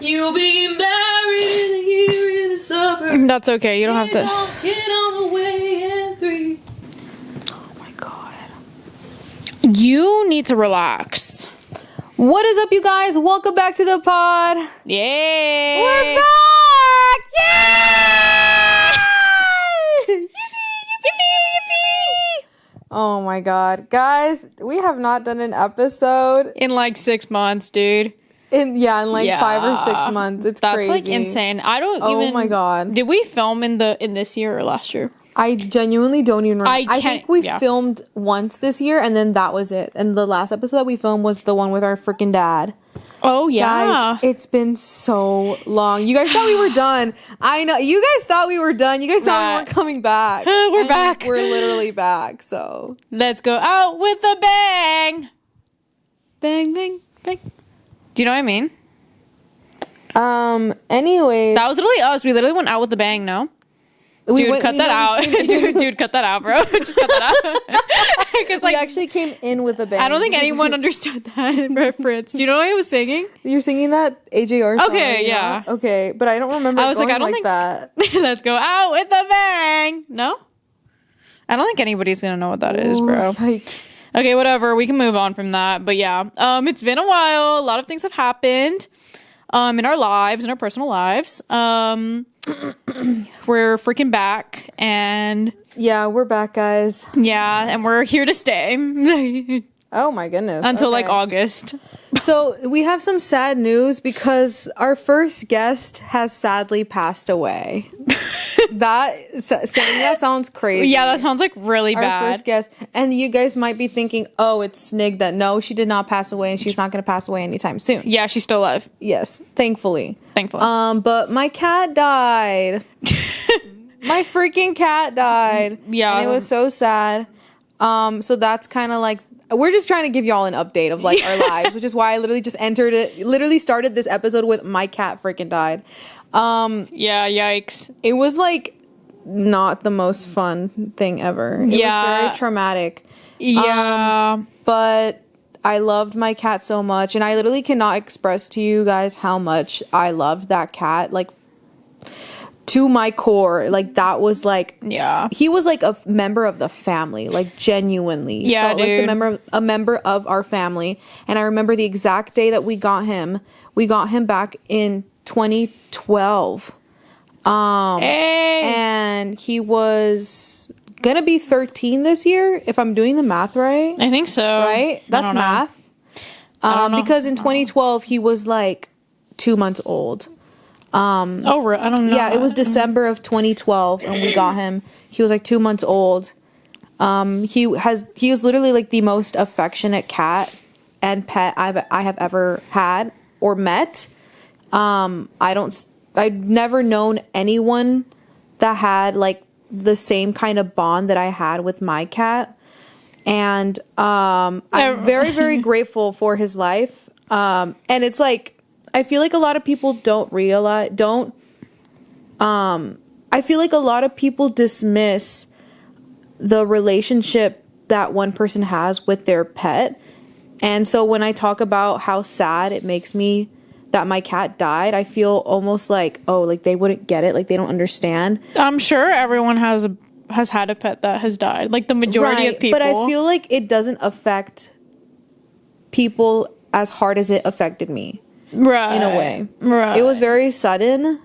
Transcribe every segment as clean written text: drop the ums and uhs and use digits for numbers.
You'll be married here in the suburbs. That's okay. You don't have to. Get on the way in 3. Oh my god. You need to relax. What is up, you guys? Welcome back to the pod. Yay! We're back! Yay! Oh my god. Guys, we have not done an episode In like 6 months, dude. in 5 or 6 months. It's That's crazy. like insane. I don't Oh even. my god. Did we film in this year or last year? I genuinely don't even remember. I think we yeah. filmed once this year and then that was it. And the last episode that we filmed was the one with our freaking dad. Oh yeah. Guys, it's been so long. You guys thought we were done. I know. You guys thought we were done. You guys thought we weren't coming back. We're And back. We're literally back. So Let's go out with a bang. Bang, bang, bang. Do you know what I mean? Anyways, That was literally us. We literally went out with a bang, no? Dude, cut that out. Dude, cut that out, bro. Just cut that out. Because we actually came in with a bang. I don't think anyone understood that reference. Do you know what I was singing? You're singing that AJR song. Okay, right yeah. now? Okay, but I don't remember. I was like, going I don't think that. Let's go out with a bang. No? I don't think anybody's gonna know what that is, bro. Yikes. Okay, whatever. We can move on from that. But yeah, it's been a while. A lot of things have happened in our lives, in our personal lives. We're freaking back, and Yeah, we're back, guys. yeah, and we're here to stay Oh my goodness. until like Okay. August. So we have some sad news because our first guest has sadly passed away. Saying that sounds crazy. Yeah, that sounds like really our bad. first guest. And you guys might be thinking, oh, it's Snig that. No, she did not pass away and she's not going to pass away anytime soon. Yeah, she's still alive, Yes, thankfully. thankfully. But my cat died. My freaking cat died. Yeah. And it was so sad. So that's kind of like, we're just trying to give y'all an update of like our lives, which is why I literally started this episode with my cat freaking died. Yeah, yikes. It was like not the most fun thing ever. It was very traumatic. Yeah. But I loved my cat so much, and I literally cannot express to you guys how much I loved that cat, like to my core. Like that was like, Yeah. he was like a member of the family, like genuinely. Yeah, Felt like dude. a member of our family. And I remember the exact day that we got him. We got him back in 2012. Hey. And he was gonna be 13 this year, if I'm doing the math right. I think so. Right? I That's don't know. math. don't know. Because in 2012 he was like 2 months old. Oh, I don't know. Yeah, it was December of 2012 and we got him. He was like 2 months old. He was literally like the most affectionate cat and pet I have ever had or met. I've never known anyone that had like the same kind of bond that I had with my cat. And I'm very, very grateful for his life. And it's like, I feel like a lot of people I feel like a lot of people dismiss the relationship that one person has with their pet. And so when I talk about how sad it makes me that my cat died, I feel almost like, oh, like they wouldn't get it, like they don't understand. I'm sure everyone has had a pet that has died. Like the majority of people. But I feel like it doesn't affect people as hard as it affected me. Right. In a way. Right. It was very sudden,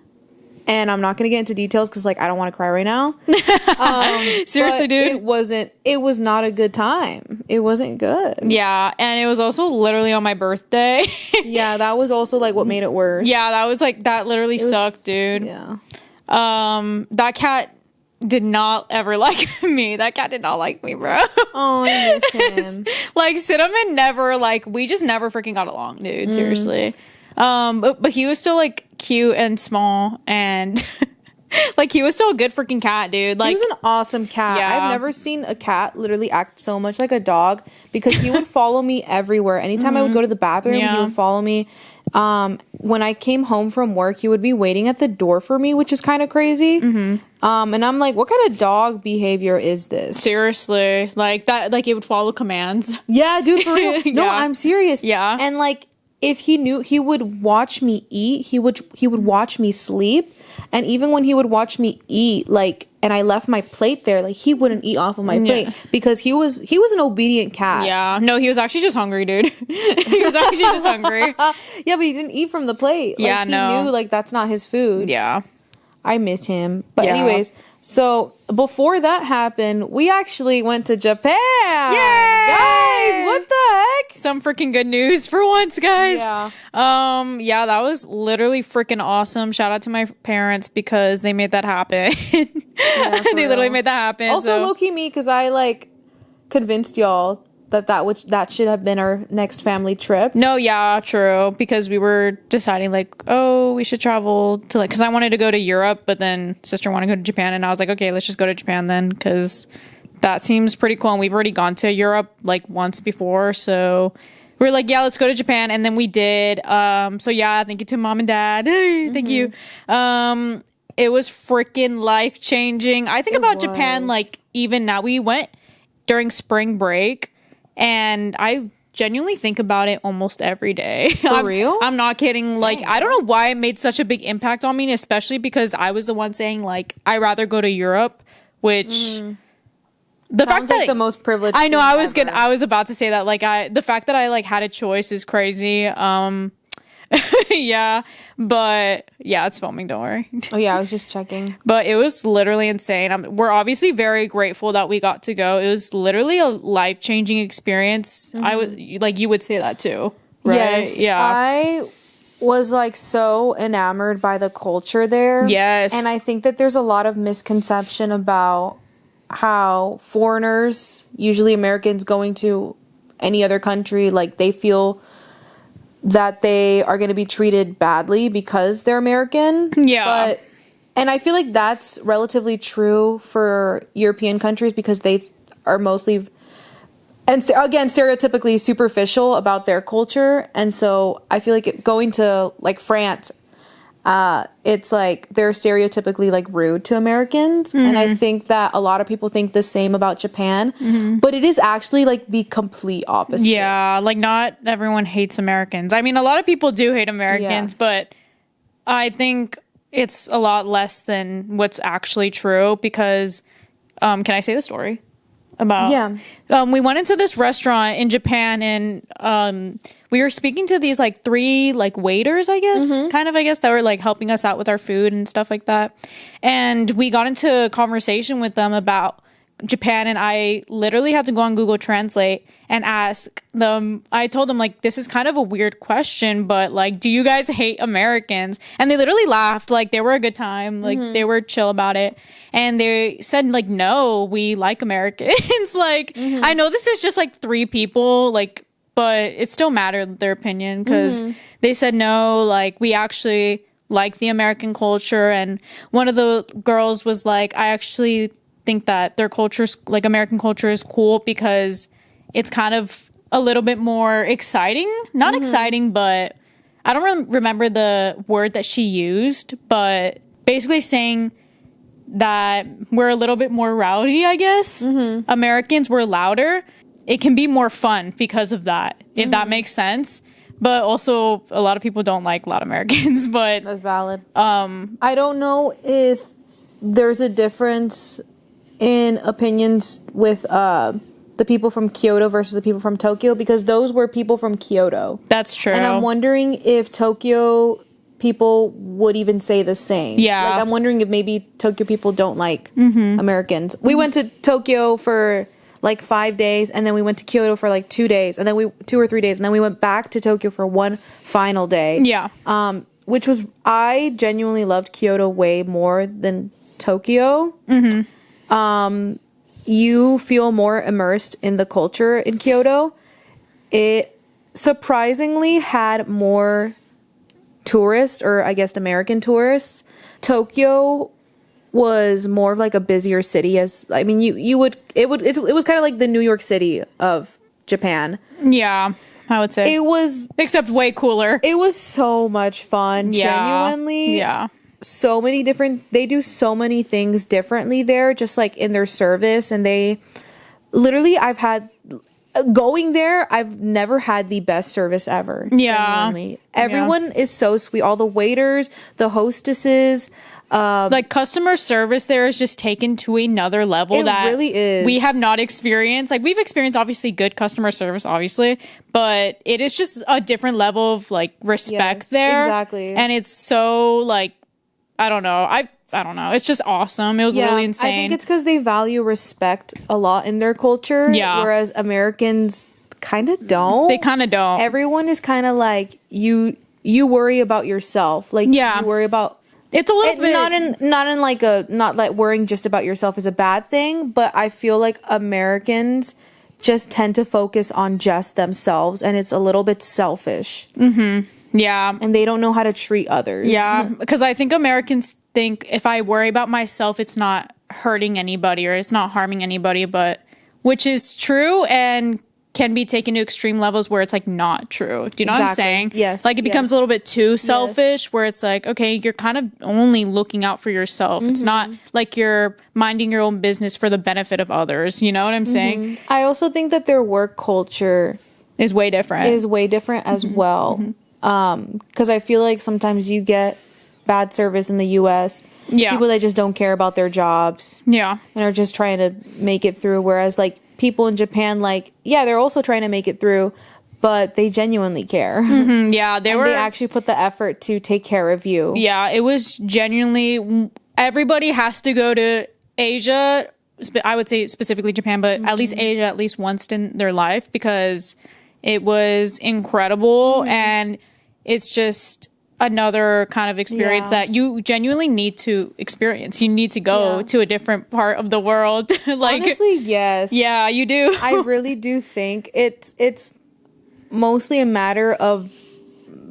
and I'm not going to get into details because like I don't want to cry right now. Seriously, But dude. it was not a good time. It wasn't good. Yeah, and it was also literally on my birthday. Yeah, that was also like what made it worse. Yeah, that was like that literally sucked, dude. Yeah. That cat did not ever like me. That cat did not like me, bro. Oh, I miss him. Like Cinnamon never like we just never freaking got along, dude. Seriously. But he was still like cute and small and like he was still a good freaking cat, dude. Like He was an awesome cat. Yeah. I've never seen a cat literally act so much like a dog because he would follow me everywhere. Anytime I would go to the bathroom, he Yeah. would follow me. When I came home from work, he would be waiting at the door for me, which is kind of crazy. And I'm like, what kind of dog behavior is this? seriously, like that, like it would follow commands. Yeah, dude, for real. No, Yeah. I'm serious. Yeah. And like, if he knew, he would watch me eat, he would watch me sleep, and even when he would watch me eat, like, and I left my plate there, like, he wouldn't eat off of my plate because he was an obedient cat. Yeah. No, he was actually just hungry, dude. He was actually just hungry. Yeah, but he didn't eat from the plate. Like, Yeah, he no. knew, like, that's not his food. Yeah. I miss him. But Yeah. anyways, so before that happened, we actually went to Japan. Yay! Guys, what the heck? Some freaking good news for once, guys. Yeah. Yeah, that was literally freaking awesome. Shout out to my parents because they made that happen. Yeah, for They literally real. made that happen. Also, so. low-key me, because I, like, convinced y'all that should have been our next family trip. No, yeah, true. Because we were deciding, like, oh, we should travel to, like, because I wanted to go to Europe, but then sister wanted to go to Japan, and I was like, okay, let's just go to Japan then, because that seems pretty cool. And we've already gone to Europe like once before, so we were like, yeah, let's go to Japan, and then we did. So yeah, thank you to mom and dad. Thank you. It was freaking life changing. I think about Japan was. like even now. We went during spring break, and I genuinely think about it almost every day. For real? I'm not kidding. Like, I don't know why it made such a big impact on me, especially because I was the one saying, like, I'd rather go to Europe, which the fact Sounds that like the most privileged. I know thing ever. I was about to say that, like, the fact that I like had a choice is crazy. Yeah, but yeah, it's filming, don't worry. Oh yeah, I was just checking. But it was literally insane. We're obviously very grateful that we got to go. It was literally a life-changing experience. I would like, you would say that too, right? Yes, Yeah. I was like so enamored by the culture there. Yes. And I think that there's a lot of misconception about how foreigners, usually Americans going to any other country, like they feel that they are going to be treated badly because they're American. Yeah. And I feel like that's relatively true for European countries because they are mostly, and again, stereotypically superficial about their culture. And so I feel like going to like France, it's like they're stereotypically like rude to Americans. And I think that a lot of people think the same about Japan, but it is actually like the complete opposite. Yeah, like not everyone hates Americans. I mean, a lot of people do hate Americans, but I think it's a lot less than what's actually true because, can I say the story? About we went into this restaurant in Japan and we were speaking to these like three like waiters, I guess, that were like helping us out with our food and stuff like that. And we got into a conversation with them about Japan, and I literally had to go on Google Translate and ask them. I told them, like, this is kind of a weird question, but like, do you guys hate Americans? And they literally laughed. Like, they were a good time. Like, they were chill about it. And they said, like, no, we like Americans. Like, I know this is just like three people, like, but it still mattered their opinion because they said no, like, we actually like the American culture. And one of the girls was like, I actually think that their culture's like American culture is cool because it's kind of a little bit more exciting. Not exciting, but I don't remember the word that she used, but basically saying that we're a little bit more rowdy, I guess. Americans were louder. It can be more fun because of that, if that makes sense. But also, a lot of people don't like loud Americans, but That's valid. I don't know if there's a difference in opinions with the people from Kyoto versus the people from Tokyo because those were people from Kyoto. that's true. And I'm wondering if Tokyo people would even say the same. Yeah. Like, I'm wondering if maybe Tokyo people don't like Americans. We went to Tokyo for like 5 days, and then we went to Kyoto for like 2 days, and then 2 or 3 days, and then we went back to Tokyo for one final day. Yeah. Which was, I genuinely loved Kyoto way more than Tokyo. You feel more immersed in the culture in Kyoto. It surprisingly had more tourists, or I guess American tourists. Tokyo was more of like a busier city. As I mean, it was kind of like the New York City of Japan. Yeah, I would say. It was, Except way cooler. it was so much fun. Genuinely, Yeah. so many different, they do so many things differently there, just like in their service. And they literally, I've had going there, I've never had the best service ever. Yeah. Genuinely. Everyone is so sweet. All the waiters, the hostesses, like customer service there is just taken to another level It that really is. we have not experienced. Like we've experienced obviously good customer service, obviously, but it is just a different level of like respect Yes, there. exactly. And it's so like, I don't know. I don't know. It's just awesome. It was really insane. I think it's because they value respect a lot in their culture. Yeah. Whereas Americans kind of don't. They kind of don't. Everyone is kind of like you worry about yourself. Like Yeah. you worry about It's a little bit not in like a not like worrying just about yourself is a bad thing, but I feel like Americans just tend to focus on just themselves, and it's a little bit selfish, yeah. and they don't know how to treat others. Yeah, because I think Americans think if I worry about myself, it's not hurting anybody or it's not harming anybody, but which is true and can be taken to extreme levels where it's like not true. Do you know what I'm Exactly. saying? Yes, Like it becomes yes. a little bit too selfish where it's like, okay, you're kind of only looking out for yourself. It's not like you're minding your own business for the benefit of others. You know what I'm saying? I also think that their work culture Is way different. is way different as well. Because I feel like sometimes you get bad service in the U.S. Yeah. People that just don't care about their jobs yeah. and are just trying to make it through. Whereas like people in Japan, like, yeah, they're also trying to make it through, but they genuinely care. Yeah. They And were they actually put the effort to take care of you. Yeah, it was genuinely, everybody has to go to Asia. I would say specifically Japan, but at least Asia at least once in their life because it was incredible and it's just another kind of experience Yeah. that you genuinely need to experience. You need to go Yeah. to a different part of the world. Like, Honestly, yes. yeah, you do. I really do think it's mostly a matter of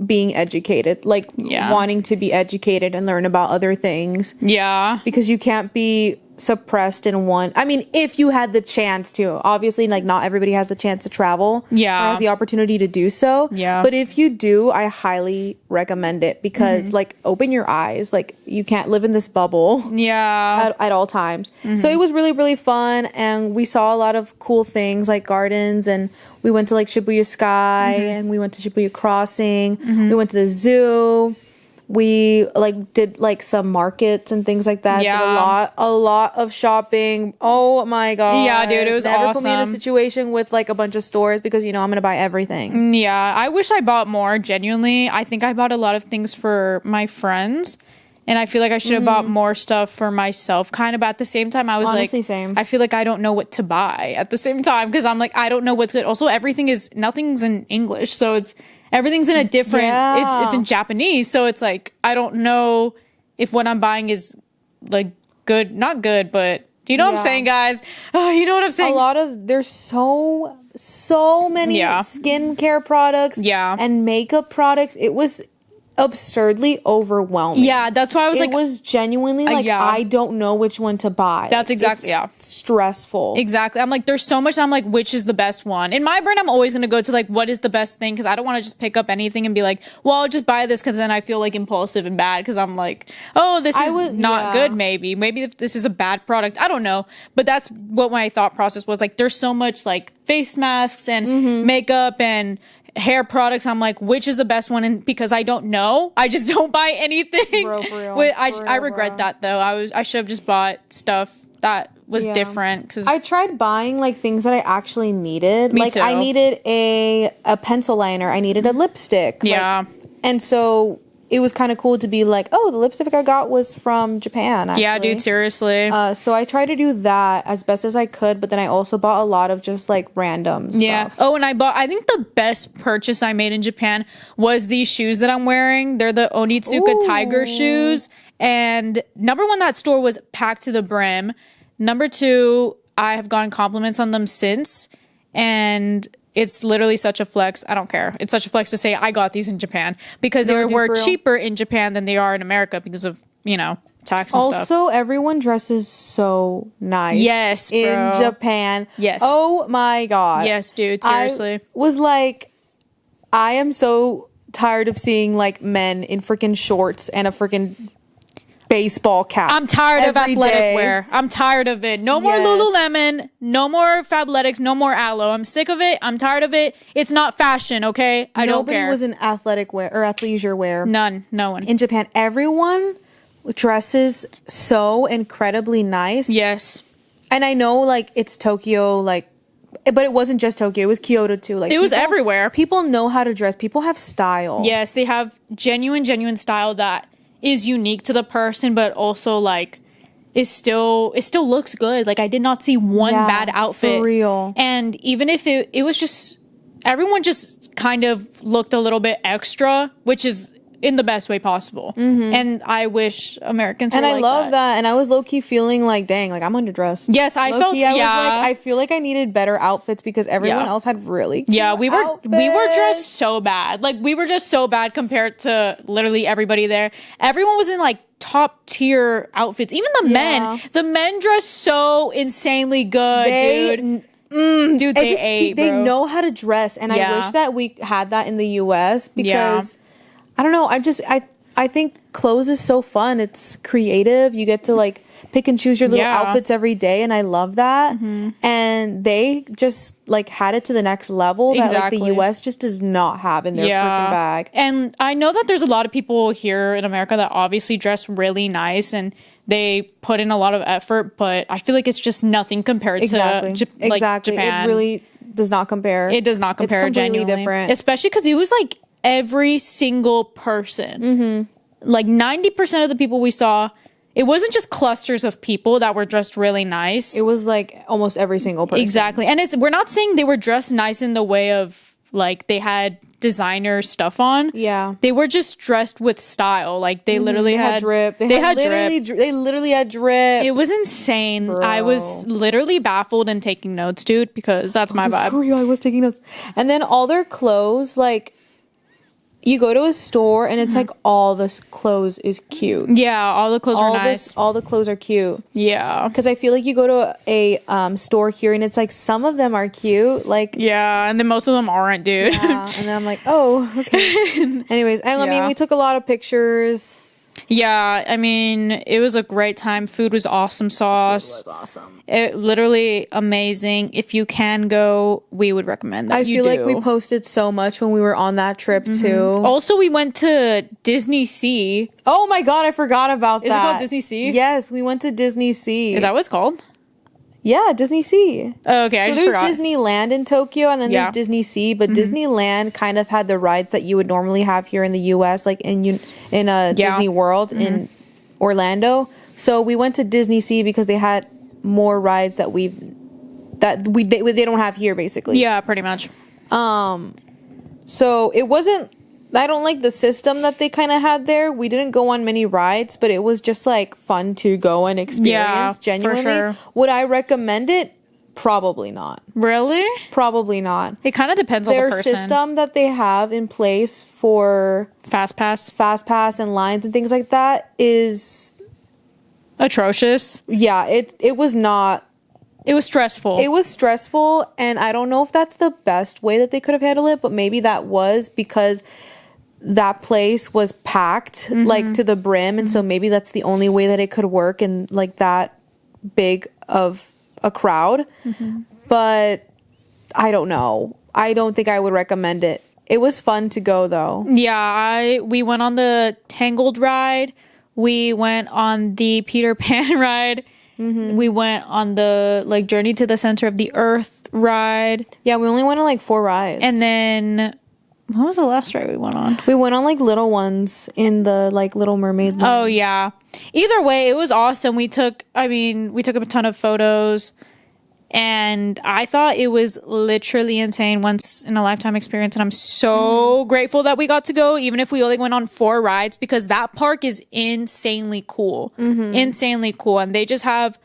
being educated, like Yeah. wanting to be educated and learn about other things, Yeah. because you can't be suppressed in one. I mean, if you had the chance to, obviously, like not everybody has the chance to travel, Yeah. or has the opportunity to do so. Yeah. But if you do, I highly recommend it because like open your eyes. Like you can't live in this bubble Yeah. at all times. So it was really, really fun. And we saw a lot of cool things like gardens, and we went to like Shibuya Sky and we went to Shibuya Crossing. We went to the zoo. We like did like some markets and things like that. Yeah. Did a lot of shopping. Oh my god. Yeah, dude, it was Never put me in a awesome. situation with like a bunch of stores because you know I'm gonna buy everything. Yeah, I wish I bought more, genuinely. I think I bought a lot of things for my friends, and I feel like I should have bought more stuff for myself, kind of. But at the same time, I was Honestly, like, same. I feel like I don't know what to buy at the same time because I'm like, I don't know what's good. Also, nothing's in English, so everything's in a different, Yeah. it's in Japanese, so it's like, I don't know if what I'm buying is like good, not good, but do you know what I'm Yeah. saying, guys? Oh, you know what I'm saying? There's so many Yeah. skincare products Yeah. and makeup products. It was absurdly overwhelming. Yeah, that's why I was It like, was genuinely like yeah. I don't know which one to buy. That's exactly- It's yeah. stressful. exactly. I'm like, there's so much. I'm like, which is the best one? In my brain, I'm always going to go to like, what is the best thing? Because I don't want to just pick up anything and be like, well, I'll just buy this because then I feel like impulsive and bad because I'm like, oh, this is not yeah. good. Maybe if this is a bad product. I don't know. But that's what my thought process was. Like, there's so much like face masks and Mm-hmm. makeup and hair products. I'm like, which is the best one? And because I don't know, I just don't buy anything. Bro, for real. I For real, regret bro. that though. I should have just bought stuff that was Yeah. different because I tried buying like things that I actually needed. Me like too. I needed a pencil liner. I needed a lipstick. like- Yeah. and so it was kind of cool to be like, oh, the lipstick I got was from Japan. Actually. yeah, dude, seriously. So I tried to do that as best as I could, but then I also bought a lot of just like random stuff. Yeah. Oh, and I think the best purchase I made in Japan was these shoes that I'm wearing. They're the Onitsuka Ooh. Tiger shoes. And number one, that store was packed to the brim. Number two, I have gotten compliments on them since. And it's literally such a flex. I don't care. It's such a flex to say I got these in Japan because they No, dude, were for real. cheaper in Japan than they are in America because of, tax and stuff. Also, everyone dresses so nice. Yes, in bro. Japan. Yes. Oh my god. Yes, dude. Seriously. I was like, I am so tired of seeing like men in freaking shorts and a freaking baseball cap. I'm tired of every athletic day. wear. I'm tired of it. No more Yes. Lululemon. No more Fabletics. No more Aloe. I'm sick of it. I'm tired of it. It's not fashion, okay? I don't Nobody care. was in athletic wear or athleisure wear. None. No one. In Japan, everyone dresses so incredibly nice. Yes. And I know, like, it's Tokyo, like, but it wasn't just Tokyo. It was Kyoto too. Like, It was everywhere. People know how to dress. People have style. Yes, they have genuine style that is unique to the person, but also like it still looks good. Like I did not see one Yeah, bad outfit. for real. And even if it was just everyone just kind of looked a little bit extra, which is in the best way possible. And I wish Americans And were I like love that. And I was low key feeling like, dang, like I'm underdressed. Yes, I felt Low-key, I was yeah. like, I feel like I needed better outfits because everyone Yeah. else had really cute Yeah, we were outfits. dressed so bad. Like we were just so bad compared to literally everybody there. Everyone was in like top tier outfits. Even the men. The men dressed so insanely good, dude. Dude, they ate, they bro. know how to dress, and I Yeah. wish that we had that in the US because I don't know. I think clothes is so fun. It's creative. You get to like pick and choose your little Yeah. outfits every day, and I love that. And they just like had it to the next level that like Exactly. the US just does not have in their freaking bag. And I know that there's a lot of people here in America that obviously dress really nice and they put in a lot of effort, but I feel like it's just nothing compared Exactly. to like Exactly. Japan. It really does not compare. It does not compare. It's completely genuinely different. especially because it was like every single person. Like 90% of the people we saw, it wasn't just clusters of people that were dressed really nice. It was like almost every single person. Exactly. And we're not saying they were dressed nice in the way of like they had designer stuff on. Yeah. They were just dressed with style. Like they literally They had drip. They had literally drip. They literally had drip. It was insane. I was literally baffled and taking notes, dude, because that's my vibe. For real, I was taking notes. And then all their clothes, like, you go to a store and it's like all this clothes is cute. Yeah, all the clothes were nice. All the clothes are cute. Yeah. Because I feel like you go to a store here and it's like some of them are cute, like Yeah, and then most of them aren't, dude. and then I'm like, oh, okay. Anyways, I mean, Yeah. we took a lot of pictures. Yeah, I mean, it was a great time. Food was awesome sauce. Awesome. It literally amazing. If you can go, we would recommend that. I feel like we posted so much when we were on that trip too. Also, we went to Disney Sea. Oh my god, I forgot about Is it that. called Disney Sea? Yes, we went to Disney Sea. Is that what it's called? Yeah, Disney Sea. Oh, okay, I So just there's forgot. Disneyland in Tokyo and then Yeah. there's Disney Sea, but Disneyland kind of had the rides that you would normally have here in the US, like in Disney World in Orlando. So we went to Disney Sea because they had more rides that they don't have here basically. Yeah, pretty much. So it wasn't, I don't like the system that they kind of had there. We didn't go on many rides, but it was just like fun to go and experience. Yeah, for Genuinely. sure. Would I recommend it? Probably not. Really? Probably not. It kind of depends on Their the person. system that they have in place for Fast pass. fast pass and lines and things like that is, Atrocious. yeah, it was not. It was stressful. It was stressful, and I don't know if that's the best way that they could have handled it, but maybe that was because that place was packed like to the brim, and so maybe that's the only way that it could work in like that big of a crowd. But I don't know. I don't think I would recommend it. It was fun to go though. Yeah, we went on the Tangled ride. We went on the Peter Pan ride. We went on the like Journey to the Center of the Earth ride. Yeah, we only went on like 4 rides. And then what was the last ride we went on? we went on like little ones in the like Little Mermaid. Oh yeah. Either way, it was awesome. We took a ton of photos. And I thought it was literally insane, once in a lifetime experience. And I'm so grateful that we got to go, even if we only went on 4 rides, because that park is insanely cool. Insanely cool. And they just have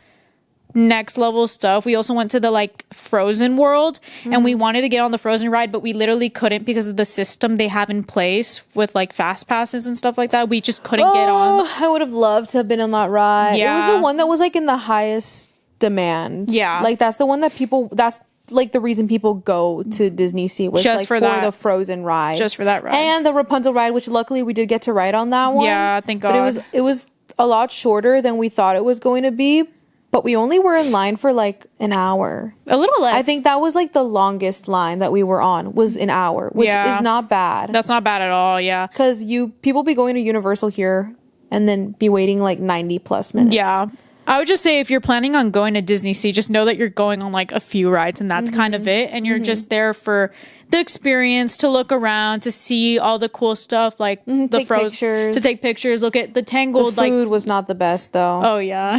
next level stuff. We also went to the like Frozen world and we wanted to get on the Frozen ride, but we literally couldn't because of the system they have in place with like fast passes and stuff like that. We just couldn't get on. I would have loved to have been on that ride. It Yeah. was the one that was like in the highest demand. Yeah. Like that's the one that that's like the reason people go to Disney Sea was Just like for that. the Frozen ride. Just for that ride. And the Rapunzel ride, which luckily we did get to ride on that one. Yeah, thank But God. it was a lot shorter than we thought it was going to be, but we only were in line for like an hour. A little less. I think that was like the longest line that we were on was an hour, which Yeah. is not bad. That's not bad at all. Yeah. Because people be going to Universal here and then be waiting like 90 plus minutes. Yeah. I would just say if you're planning on going to Disney Sea, just know that you're going on like a few rides and that's kind of it. And you're just there for the experience, to look around, to see all the cool stuff, like the Take Frozen, pictures. to take pictures, look at the The Tangled, food like, was not the best though. oh yeah.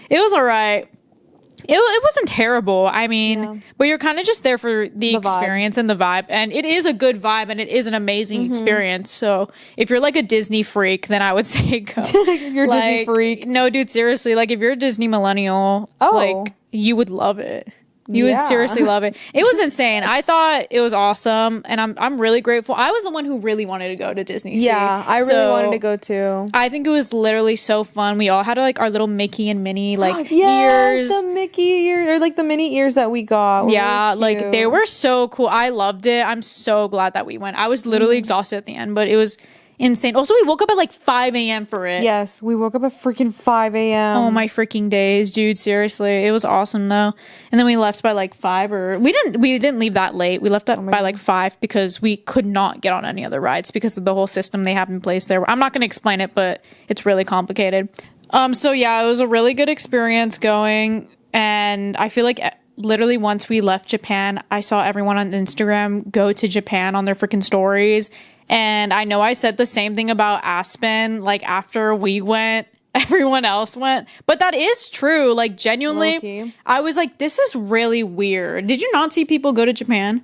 It was all right. It wasn't terrible. I mean, but you're kind of just there for the vibe. experience and the vibe. And it is a good vibe and it is an amazing experience. So if you're like a Disney freak, then I would say go. You're a Disney Like, freak. No, dude, seriously. Like if you're a Disney millennial, Oh. like you would love it. You would Yeah. seriously love it. It was insane. I thought it was awesome, and I'm really grateful. I was the one who really wanted to go to Disney Sea. Yeah, I really So, wanted to go too. I think it was literally so fun. We all had like our little Mickey and Minnie like Yes, ears. the Mickey ears or like the mini ears that we got. were Yeah, really like cute. they were so cool. I loved it. I'm so glad that we went. I was literally exhausted at the end, but it was insane. Also, we woke up at like 5 a.m. for it. Yes, we woke up at freaking 5 a.m. Oh my freaking days, dude. Seriously. It was awesome though. And then we left by like 5 or we didn't leave that late. We left by like 5 because we could not get on any other rides because of the whole system they have in place there. I'm not going to explain it, but it's really complicated. So yeah, it was a really good experience going, and I feel like literally once we left Japan, I saw everyone on Instagram go to Japan on their freaking stories. And I know I said the same thing about Aspen, like after we went, everyone else went. But that is true. Like genuinely, Low-key. I was like, this is really weird. Did you not see people go to Japan?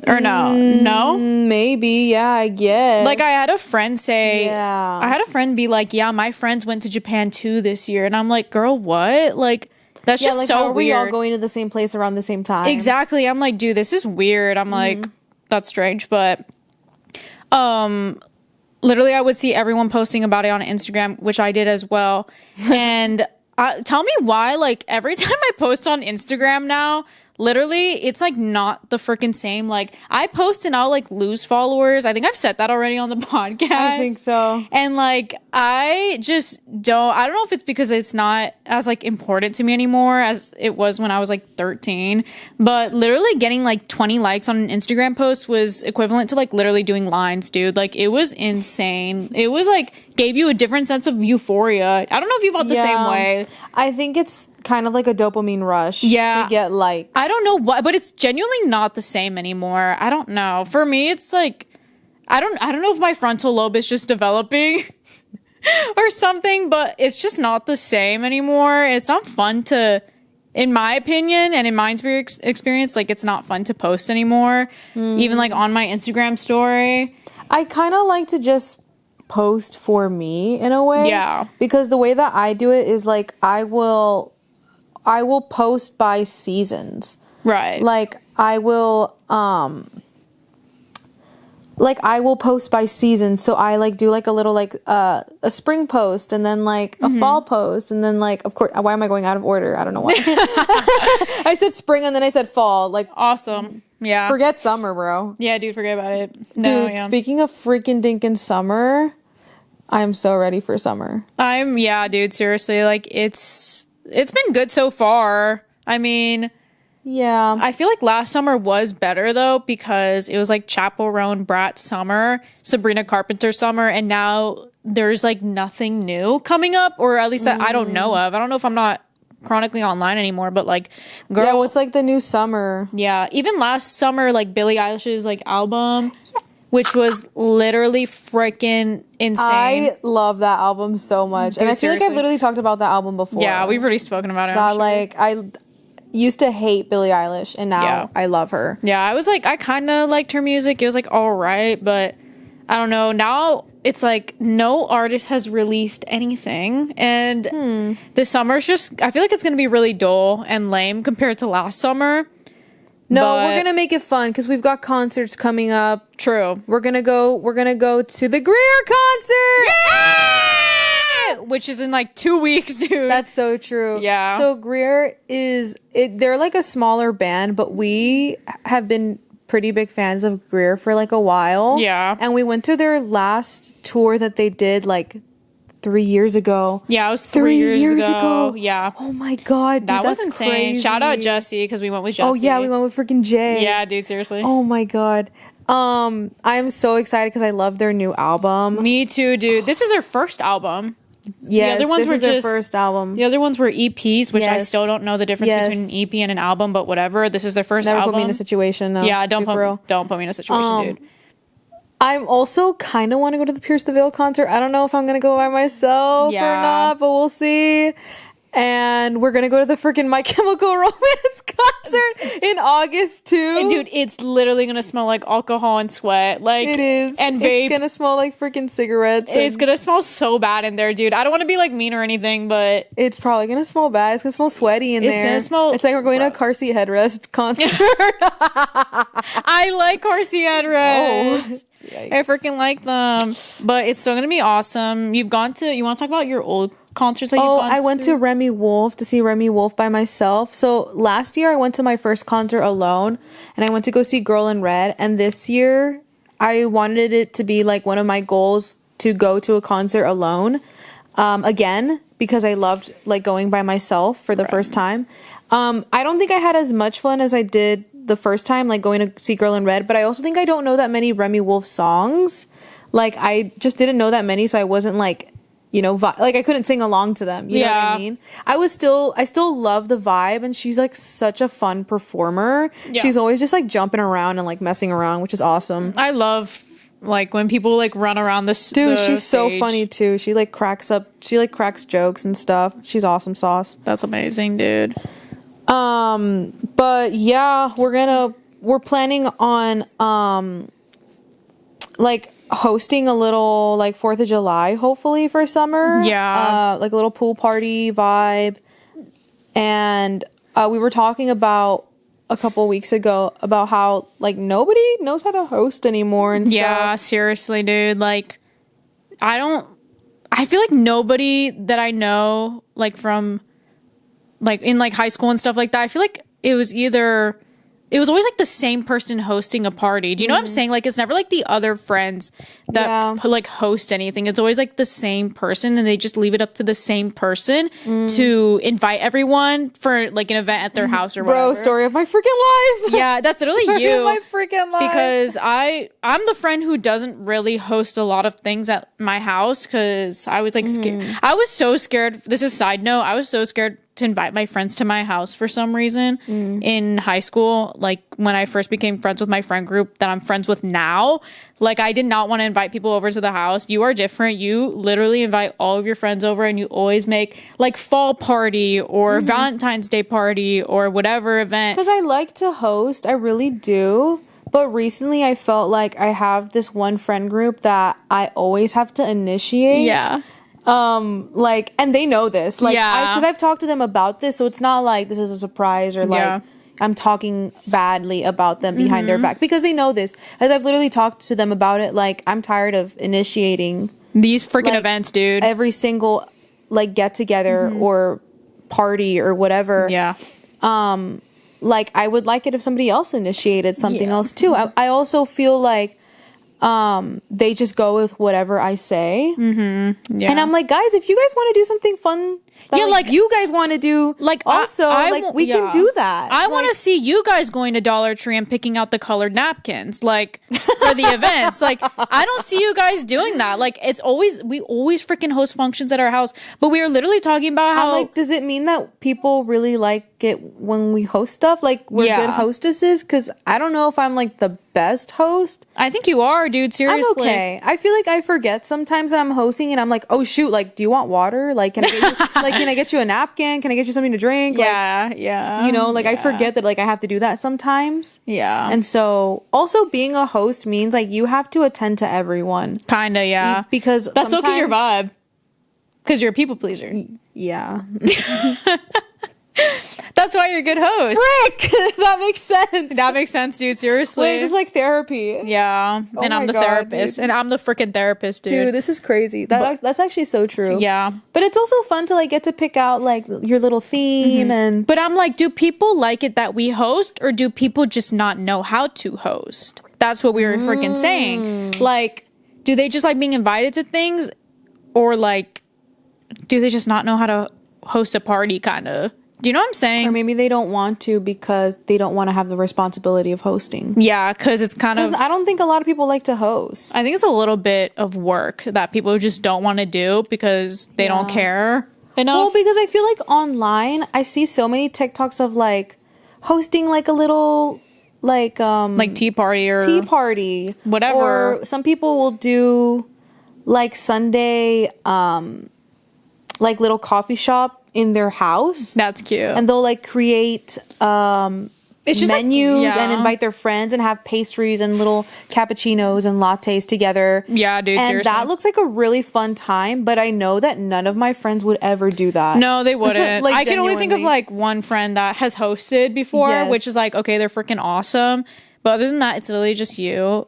Or no? No? Maybe, yeah, I guess. Like I had a friend say, Yeah. I had a friend be like, yeah, my friends went to Japan too this year. And I'm like, girl, what? Like, that's yeah, just like so how are we all weird. going to the same place around the same time? Exactly. I'm like, dude, this is weird. I'm like, that's strange. But literally I would see everyone posting about it on Instagram, which I did as well. And tell me why, like every time I post on Instagram now, literally it's like not the freaking same. Like I post and I'll like lose followers. I think I've said that already on the podcast. I think so. And like I don't know if it's because it's not as like important to me anymore as it was when I was like 13, but literally getting like 20 likes on an Instagram post was equivalent to like literally doing lines, dude. Like it was insane. It was like gave you a different sense of euphoria. I don't know if you felt the same way. I think it's kind of like a dopamine rush. Yeah. To get likes. I don't know why, but it's genuinely not the same anymore. I don't know. For me, it's like I don't know if my frontal lobe is just developing or something, but it's just not the same anymore. It's not fun to, in my opinion and in my experience, like it's not fun to post anymore. Even like on my Instagram story. I kind of like to just post for me in a way. Yeah. Because the way that I do it is like I will post by seasons. Right. Like I will post by season. So I like do like a little like a spring post and then like a fall post and then like of course why am I going out of order? I don't know why. I said spring and then I said fall. Like Awesome. Yeah. forget summer, bro. Yeah, dude, forget about it. No, Dude, yeah. speaking of freaking dinkin' summer, I'm so ready for summer. Yeah, dude, seriously. Like it's been good so far. I mean, Yeah. I feel like last summer was better though because it was like Chappell Roan Brat summer, Sabrina Carpenter summer, and now there's like nothing new coming up, or at least that I don't know of. I don't know if I'm not chronically online anymore, but like girl, Yeah, what's like the new summer? yeah, even last summer, like Billie Eilish's like album, which was literally freaking insane. I love that album so much. Dude, and I feel like I've seriously. literally talked about that album before. Yeah, we've already spoken about it. I'm that sure. like I used to hate Billie Eilish and now Yeah. I love her. Yeah, I was like, I kind of liked her music. It was like all right, but I don't know. Now it's like no artist has released anything, and this summer's just. I feel like it's gonna be really dull and lame compared to last summer. No, But- we're gonna make it fun because we've got concerts coming up. True. We're gonna go to the Greer concert. Which is in like 2 weeks, dude. That's so true. Yeah. So Greer they're like a smaller band, but we have been pretty big fans of Greer for like a while. Yeah. And we went to their last tour that they did like 3 years ago. Yeah, it was 3 years ago. Yeah. Oh my god, dude, That was that's insane. crazy. Shout out Jesse, because we went with Jesse. Oh yeah, we went with freaking Jay. Yeah, dude, seriously. Oh my god. I'm so excited because I love their new album. Me too, dude. This is their first album. Yes, the other ones this were is their just first album. The other ones were EPs, which I Yes. still don't know the difference Yes. between an EP and an album, but whatever. This is their first Never album. put me in a situation. No, Yeah, for real. don't put me in a situation, dude. I'm also kind of want to go to the Pierce the Veil concert. I don't know if I'm gonna go by myself or Yeah. not, but we'll see. And we're gonna go to the freaking My Chemical Romance concert in August too. And dude, it's literally gonna smell like alcohol and sweat. Like it is, and vape. It's gonna smell like freaking cigarettes. It's gonna smell so bad in there, dude. I don't want to be like mean or anything, but It's probably gonna smell bad. It's gonna smell sweaty in there. It's gonna smell It's like we're going to a car seat headrest concert. I like car seat headrests. Yikes. I freaking like them. But it's still gonna be awesome. You want to talk about your old concerts that you've gone I went to Remy Wolf to see Remy Wolf by myself. So last year I went to my first concert alone, and I went to go see Girl in Red. And this year I wanted it to be like one of my goals to go to a concert alone again, because I loved like going by myself for the first time. I don't think I had as much fun as I did the first time, like going to see Girl in Red, but I also think I don't know that many Remy Wolf songs. Like I just didn't know that many, so I wasn't like, you know, like I couldn't sing along to them. You know what I mean? I still love the vibe, and she's like such a fun performer. Yeah. She's always just like jumping around and like messing around, which is awesome. I love like when people like run around this. Dude, she's so funny too. She like cracks jokes and stuff. She's awesome sauce. That's amazing, dude. But yeah, we're planning on like hosting a little like 4th of July hopefully for summer. Yeah. Like a little pool party vibe. And we were talking about a couple weeks ago about how like nobody knows how to host anymore and Yeah, stuff. seriously, dude. Like I feel like nobody that I know like from like in like high school and stuff like that, I feel like it was always like the same person hosting a party. Do you know what I'm saying? Like it's never like the other friends that like host anything. It's always like the same person, and they just leave it up to the same person to invite everyone for like an event at their house or whatever. Bro, story of my freaking life. Yeah, that's literally Story you. of my freaking life. Because I'm the friend who doesn't really host a lot of things at my house because I was like scared. I was so scared. This is a side note. I was so scared to invite my friends to my house for some reason in high school. Like when I first became friends with my friend group that I'm friends with now, like I did not want to invite people over to the house. You are different. You literally invite all of your friends over, and you always make like fall party or Valentine's Day party or whatever event. Because I like to host, I really do. But recently I felt like I have this one friend group that I always have to initiate. Yeah. Like, and they know this. Like, Yeah. because I've talked to them about this, so it's not like this is a surprise or like Yeah. I'm talking badly about them behind their back, because they know this. As I've literally talked to them about it, like I'm tired of initiating These freaking like, events, dude. every single like get together or party or whatever. Yeah. Like I would like it if somebody else initiated something Yeah. else too. I also feel like they just go with whatever I say. Yeah. And I'm like, guys, if you guys want to do something fun, that, Yeah, like- you guys want to do, like also, we yeah. can do that. I want to see you guys going to Dollar Tree and picking out the colored napkins, like for the events. Like I don't see you guys doing that. Like we always freaking host functions at our house, but we are literally talking about how I'm like, does it mean that people really like it when we host stuff? Like we're Yeah. good hostesses? Because I don't know if I'm like the best host. I think you are, dude. Seriously. I'm okay. I feel like I forget sometimes that I'm hosting, and I'm like, oh shoot, like, do you want water? Like, can I get you, like, can I get you a napkin? Can I get you something to drink? Like, Yeah. you know, like I Yeah. forget that like I have to do that sometimes. Yeah. And so also being a host means like you have to attend to everyone. Kinda, yeah. Because That's low-key your sometimes- vibe. Because you're a people pleaser. Yeah. That's why you're a good host. Frick! That makes sense. That makes sense, dude. Seriously. Wait, this is like therapy. Yeah. And my I'm the God, therapist. dude. And I'm the freaking therapist, dude. Dude, this is crazy. That's actually so true. Yeah. But it's also fun to like get to pick out like your little theme and But I'm like, do people like it that we host, or do people just not know how to host? That's what we were freaking saying. Like, do they just like being invited to things, or like do they just not know how to host a party, kind of? Do you know what I'm saying? Or maybe they don't want to because they don't want to have the responsibility of hosting. Yeah, because it's kind of... I don't think a lot of people like to host. I think it's a little bit of work that people just don't want to do because they don't care enough. Well, because I feel like online, I see so many TikToks of like hosting like a little like tea party, whatever. Or some people will do like Sunday like little coffee shop in their house. That's cute. And they'll like create it's just menus and invite their friends and have pastries and little cappuccinos and lattes together. Yeah, dude, and seriously. that looks like a really fun time, but I know that none of my friends would ever do that. No, they wouldn't. Like, I can only think of genuinely. like one friend that has hosted before, Yes. which is like, okay, they're freaking awesome. But other than that, it's literally just you.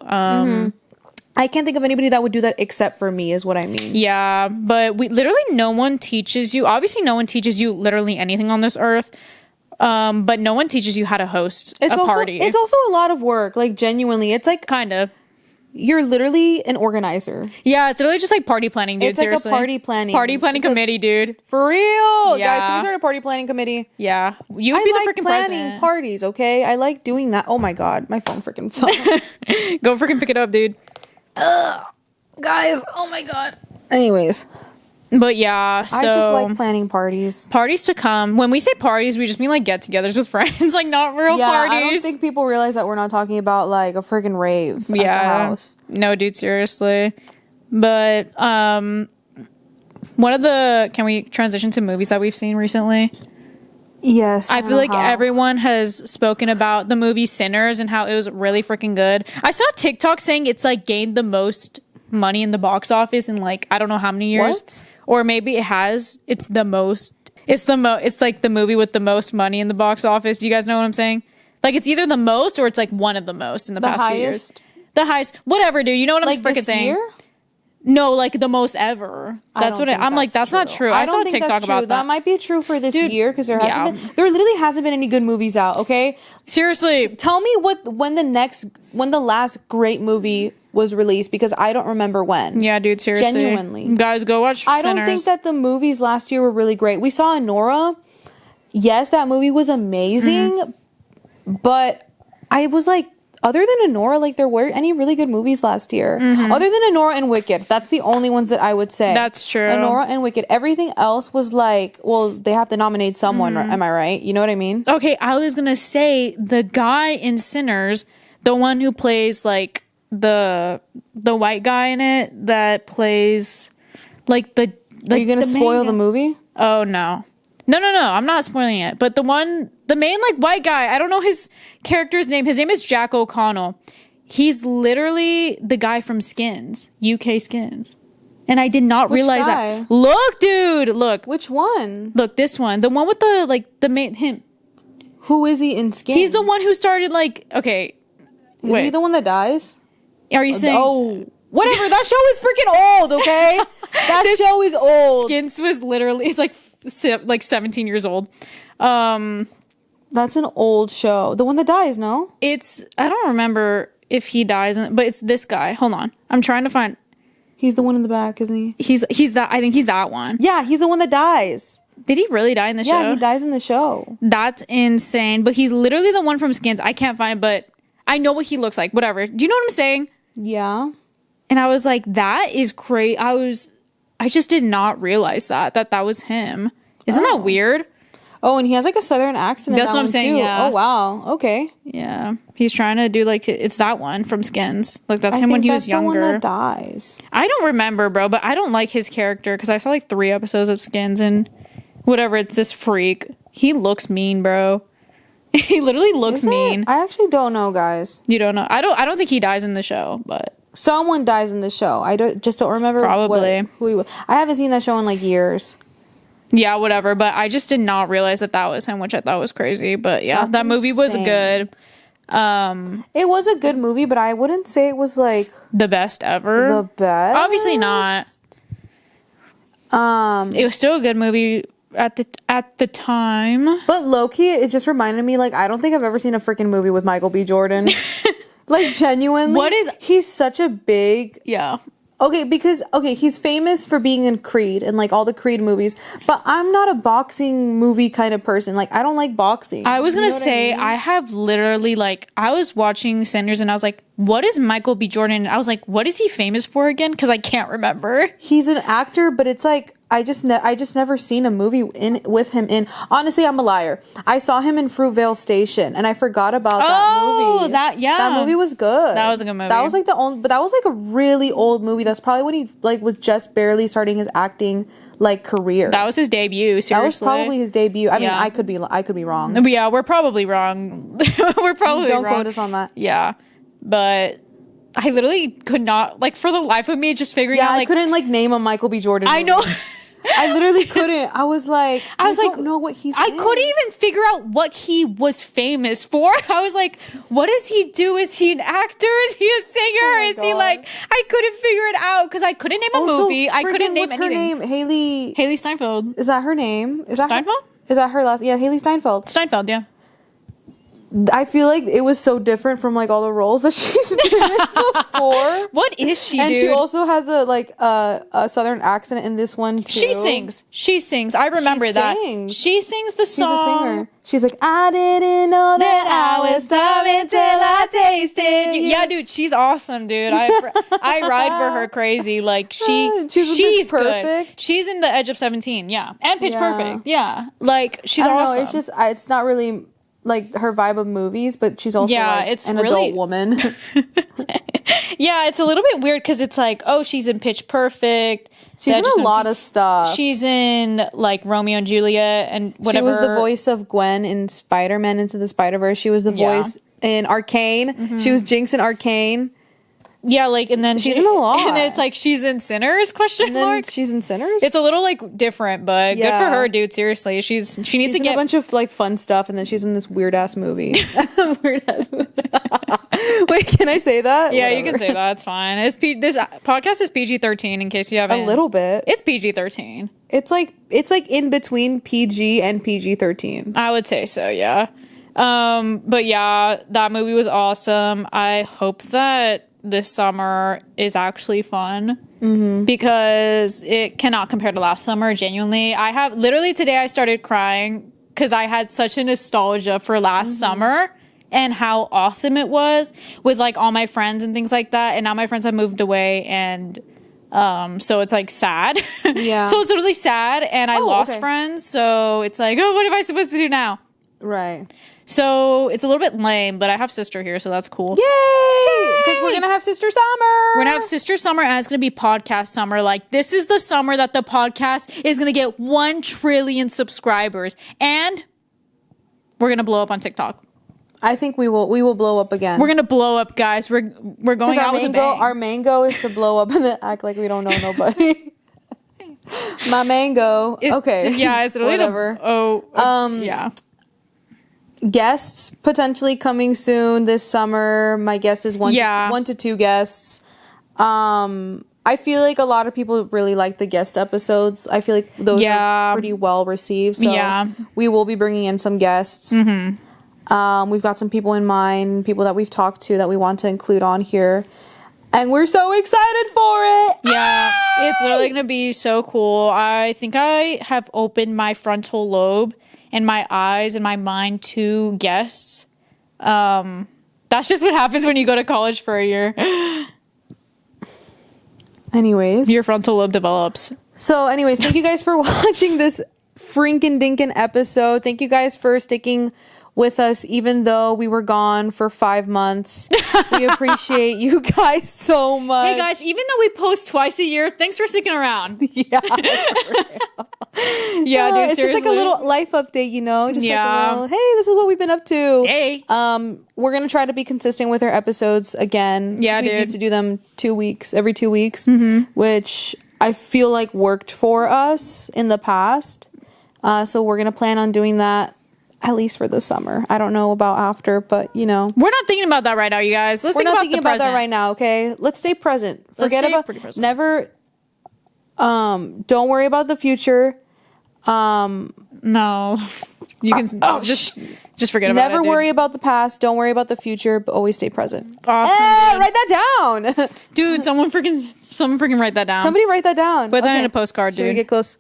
I can't think of anybody that would do that except for me, is what I mean. Yeah, but no one teaches you. Obviously, no one teaches you literally anything on this earth. But no one teaches you how to host a party. It's also a lot of work, like genuinely. It's like kind of. you're literally an organizer. Yeah, it's literally just like party planning, dude. It's like seriously. a party planning. Party planning committee, dude. For real. Yeah. Guys, can we start a party planning committee? Yeah. You would I be like the freaking planning president. parties, okay? I like doing that. Oh my god, my phone freaking fell. Go freaking pick it up, dude. Guys, oh my god. Anyways, But yeah, so I just like planning parties. parties to come. When we say parties, we just mean like get-togethers with friends, like not real parties. I don't think people realize that we're not talking about like a freaking rave at the house. No, dude, seriously. But one of the can we transition to movies that we've seen recently? Yes. I feel like everyone has spoken about the movie Sinners and how it was really freaking good. I saw TikTok saying it's like gained the most money in the box office in like I don't know how many years. What? Or maybe it has. It's the most. It's like the movie with the most money in the box office. Do you guys know what I'm saying? Like it's either the most or it's like one of the most in the past few years. The highest, whatever, dude. You know what I'm freaking saying? Year? No, like the most ever. That's what I'm like. That's not true. I saw a TikTok about that. That might be true for this Dude, year because there hasn't yeah. been. There literally hasn't been any good movies out. Okay, Seriously, tell me when the last great movie was released because I don't remember when. yeah, dude. Seriously, Genuinely. guys, go watch. I don't think that the movies last year were really great. We saw Nora. Yes, that movie was amazing, but I was like, other than Anora, like there weren't any really good movies last year. Other than Anora and Wicked, that's the only ones that I would say. That's true. Anora and Wicked. Everything else was like, well, they have to nominate someone. Am I right? You know what I mean? Okay, I was gonna say the guy in Sinners, the one who plays like the white guy in it that plays like the. Are you gonna spoil the movie? Oh no. No, I'm not spoiling it. But the main like white guy, I don't know his character's name. His name is Jack O'Connell. He's literally the guy from Skins, UK Skins. And I did not realize guy? that. Look, dude, look. Which one? Look, this one. The one with the main him. Who is he in Skins? He's the one who started like okay. Is he the one that dies? Are you saying Oh, whatever. That show is freaking old. Okay, that show is old. Skins was literally it's like 17 years old. That's an old show. The one that dies, no? It's I don't remember if he dies, but it's this guy. Hold on, I'm trying to find. He's the one in the back, isn't he? He's that. I think he's that one. Yeah, he's the one that dies. Did he really die in the show? Yeah, he dies in the show. That's insane. But he's literally the one from Skins. I can't find, but I know what he looks like. Whatever. Do you know what I'm saying? Yeah. And I was like, that is crazy. I just did not realize that was him. Isn't that weird? Oh, and he has like a southern accent. That's in that what I'm one, saying, too. yeah. Oh wow. Okay. Yeah. He's trying to do like it's that one from Skins. Like that's him I when think he that's was younger. The one that dies. I don't remember, bro, but I don't like his character because I saw like 3 episodes of Skins and whatever. It's this freak. He looks mean, bro. He literally looks Is it? mean. I actually don't know, guys. You don't know. I don't think he dies in the show, but Someone dies in the show. I don't remember. Probably. Who he was. I haven't seen that show in like years. yeah, whatever. But I just did not realize that was him, which I thought was crazy. But yeah, That's that movie was insane. good. It was a good movie, but I wouldn't say it was like The best ever. the best. Obviously not. It was still a good movie at the time. But low-key, it just reminded me, like, I don't think I've ever seen a freaking movie with Michael B. Jordan. Like, genuinely. What is- He's such a big... Yeah. Okay, because he's famous for being in Creed and like all the Creed movies, but I'm not a boxing movie kind of person. Like I don't like boxing. I was gonna You know what say I mean? I have literally like I was watching Sanders and I was like, what is Michael B. Jordan? And I was like, what is he famous for again? Because I can't remember. He's an actor, but it's like I just never seen a movie with him in. Honestly, I'm a liar. I saw him in Fruitvale Station, and I forgot about that movie. That movie was good. That was a good movie. That was like but that was like a really old movie. That's probably when he like was just barely starting his acting like career. That was his debut. Seriously, that was probably his debut. I mean, Yeah. I could be wrong. But yeah, we're probably wrong. We're probably Don't wrong. quote us on that. Yeah, but I literally could not like for the life of me just figuring Yeah, out I like couldn't like name a Michael B. Jordan. I movie. know. I literally couldn't. I was like, I was like, don't know what he's. I in. couldn't even figure out what he was famous for. I was like, what does he do? Is he an actor? Is he a singer? my Is he God. like, I couldn't figure it out because I couldn't name a Also, movie. I couldn't friggin' name what's her anything. name? Haley. Haley Steinfeld. Is that her name? Is that Steinfeld? Is that her last? Yeah, Haley Steinfeld. Steinfeld, yeah. I feel like it was so different from like all the roles that she's been in before. What is she, And dude? she also has a southern accent in this one too. She sings. She sings. I remember that. sings. She sings the She's song. a singer. She's like, I didn't know that I was starving till I tasted you. Yeah, dude, she's awesome, dude. I ride for her crazy. Like She's in Pitch she's good. Perfect. She's in the Edge of 17, yeah, and Pitch Yeah. Perfect, yeah. Like she's I don't awesome. know. It's just it's not really like her vibe of movies, but she's also Yeah, like it's an really- adult woman. Yeah, it's a little bit weird because it's like, oh, she's in Pitch Perfect. She's in a lot of stuff. She's in like Romeo and Juliet and whatever. She was the voice of Gwen in Spider-Man Into the Spider-Verse. She was the Yeah. voice in Arcane. She was Jinx in Arcane. Yeah, like and then She's in a lot. and it's like she's in Sinners? Question And then mark. she's in Sinners. It's a little like different, but good Yeah. for her, dude. Seriously, she needs She's to in get a bunch of like fun stuff, and then she's in this weird ass movie. Weird ass movie. Wait, can I say that? Yeah, you can Whatever. say that. It's fine. This podcast is PG-13. In case you haven't, A little bit. It's PG-13. It's like in between PG and PG-13. I would say so. Yeah. But yeah, that movie was awesome. I hope that this summer is actually fun because it cannot compare to last summer. Genuinely, I have literally today I started crying because I had such a nostalgia for last summer and how awesome it was with like all my friends and things like that. And now my friends have moved away and so it's like sad. Yeah. So it's literally sad and I Oh, lost okay. friends. So it's like, oh, what am I supposed to do now? Right. So it's a little bit lame, but I have sister here, so that's cool. Yay! Because we're gonna have Sister Summer. We're gonna have sister summer and it's gonna be podcast summer. Like this is the summer that the podcast is gonna get 1 trillion subscribers. And we're gonna blow up on TikTok. I think we will blow up again. We're gonna blow up, guys. We're going out with a bang. Our mango is to blow up and then act like we don't know nobody. My mango. It's- Okay. Yeah, it's literally whatever. yeah. Guests potentially coming soon this summer. My guess is one to 2 guests. I feel like a lot of people really like the guest episodes. I feel like those are pretty well received. So Yeah. we will be bringing in some guests. We've got some people in mind, people that we've talked to that we want to include on here. And we're so excited for it. Yeah, it's really gonna be so cool. I think I have opened my frontal lobe and my eyes and my mind to guests. That's just what happens when you go to college for a year. Anyways. Your frontal lobe develops. So anyways, thank you guys for watching this Frinkin' Dinkin' episode. Thank you guys for sticking with us even though we were gone for 5 months. We appreciate you guys so much. Hey guys, even though we post twice a year, thanks for sticking around. Yeah. Yeah, dude, It's just like a little life update, you know? Just Yeah. like a little, hey, this is what we've been up to. Hey. We're gonna try to be consistent with our episodes again. Yeah, we dude. used to do them every 2 weeks, which I feel like worked for us in the past. So we're gonna plan on doing that at least for the summer. I don't know about after, but you know, We're not thinking about that right now, you guys. Let's we're think not about thinking the about present. that right now. Okay, let's stay present. Forget stay about pretty present. never. Don't worry about the future. No, you can just forget about it. Never dude. worry about the past. Don't worry about the future, but always stay present. Awesome, Eh, dude. write that down. Dude, someone freaking Someone freaking write that down. Somebody write that down. Put that in a postcard, Should we dude. get close?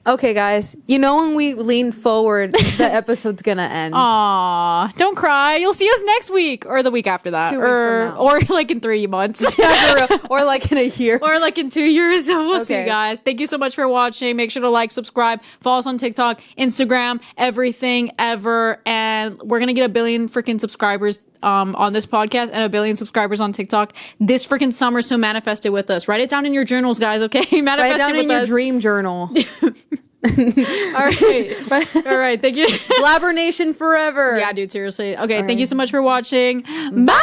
Okay, guys. You know when we lean forward, the episode's gonna end. Aw, don't cry. You'll see us next week or the week after that. 2 weeks from now. Or like in 3 months. Yeah, for real. Or like in a year. Or like in 2 years. We'll see you Okay. guys. Thank you so much for watching. Make sure to like, subscribe, follow us on TikTok, Instagram, everything ever. And we're going to get 1 billion freaking subscribers on this podcast and 1 billion subscribers on TikTok this freaking summer. So manifest it with us. Write it down in your journals, guys. Okay. Manifest Write it down with in your us. dream journal. All right. All right. Thank you. Blabber Nation forever. Yeah, dude. Seriously. Okay. Thank you so much for watching. Bye.